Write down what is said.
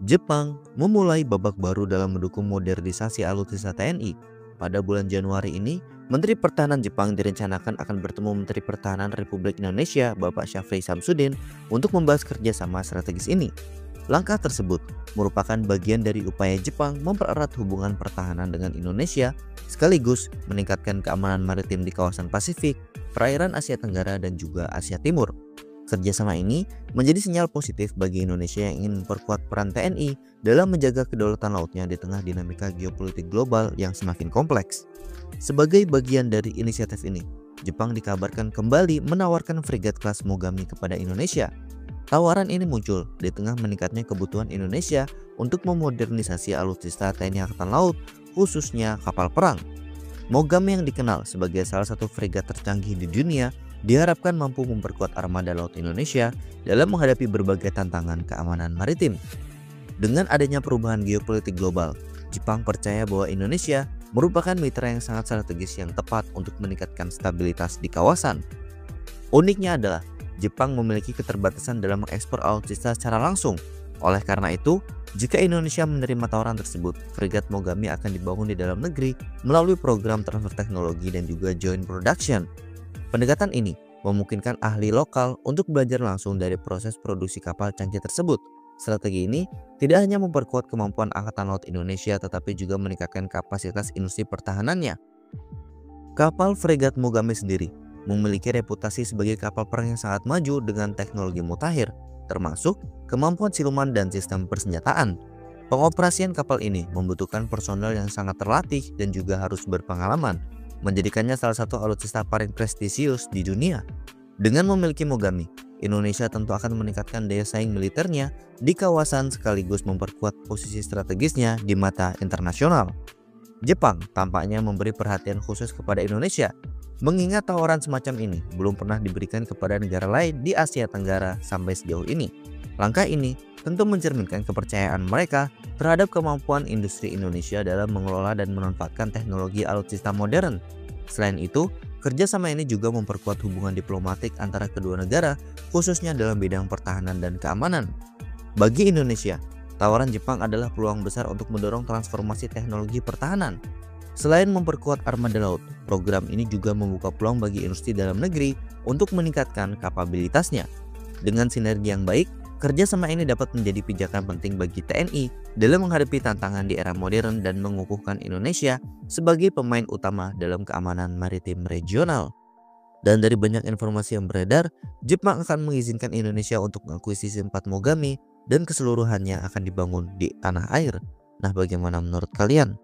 Jepang memulai babak baru dalam mendukung modernisasi alutsista TNI. Pada bulan Januari ini, Menteri Pertahanan Jepang direncanakan akan bertemu Menteri Pertahanan Republik Indonesia, Bapak Syafri Samsudin, untuk membahas kerjasama strategis ini. Langkah tersebut merupakan bagian dari upaya Jepang mempererat hubungan pertahanan dengan Indonesia, sekaligus meningkatkan keamanan maritim di kawasan Pasifik, perairan Asia Tenggara, dan juga Asia Timur. Kerjasama ini menjadi sinyal positif bagi Indonesia yang ingin memperkuat peran TNI dalam menjaga kedaulatan lautnya di tengah dinamika geopolitik global yang semakin kompleks. Sebagai bagian dari inisiatif ini, Jepang dikabarkan kembali menawarkan frigat kelas Mogami kepada Indonesia. Tawaran ini muncul di tengah meningkatnya kebutuhan Indonesia untuk memodernisasi alutsista TNI Angkatan Laut, khususnya kapal perang. Mogami yang dikenal sebagai salah satu frigat tercanggih di dunia diharapkan mampu memperkuat armada laut Indonesia dalam menghadapi berbagai tantangan keamanan maritim. Dengan adanya perubahan geopolitik global, Jepang percaya bahwa Indonesia merupakan mitra yang sangat strategis yang tepat untuk meningkatkan stabilitas di kawasan. Uniknya adalah Jepang memiliki keterbatasan dalam mengekspor alutsista secara langsung. Oleh karena itu, jika Indonesia menerima tawaran tersebut, frigat Mogami akan dibangun di dalam negeri melalui program transfer teknologi dan juga joint production. Pendekatan ini memungkinkan ahli lokal untuk belajar langsung dari proses produksi kapal canggih tersebut. Strategi ini tidak hanya memperkuat kemampuan Angkatan Laut Indonesia, tetapi juga meningkatkan kapasitas industri pertahanannya. Kapal fregat Mogami sendiri memiliki reputasi sebagai kapal perang yang sangat maju dengan teknologi mutakhir, termasuk kemampuan siluman dan sistem persenjataan. Pengoperasian kapal ini membutuhkan personel yang sangat terlatih dan juga harus berpengalaman, menjadikannya salah satu alutsista paling prestisius di dunia. Dengan memiliki Mogami, Indonesia tentu akan meningkatkan daya saing militernya di kawasan sekaligus memperkuat posisi strategisnya di mata internasional. Jepang tampaknya memberi perhatian khusus kepada Indonesia, mengingat tawaran semacam ini belum pernah diberikan kepada negara lain di Asia Tenggara sampai sejauh ini. Langkah ini tentu mencerminkan kepercayaan mereka terhadap kemampuan industri Indonesia dalam mengelola dan memanfaatkan teknologi alutsista modern. Selain itu, kerjasama ini juga memperkuat hubungan diplomatik antara kedua negara, khususnya dalam bidang pertahanan dan keamanan. Bagi Indonesia, tawaran Jepang adalah peluang besar untuk mendorong transformasi teknologi pertahanan. Selain memperkuat armada laut, program ini juga membuka peluang bagi industri dalam negeri untuk meningkatkan kapabilitasnya. Dengan sinergi yang baik, kerjasama ini dapat menjadi pijakan penting bagi TNI dalam menghadapi tantangan di era modern dan mengukuhkan Indonesia sebagai pemain utama dalam keamanan maritim regional. Dan dari banyak informasi yang beredar, Jepang akan mengizinkan Indonesia untuk mengakuisisi 4 Mogami dan keseluruhannya akan dibangun di tanah air. Nah, bagaimana menurut kalian?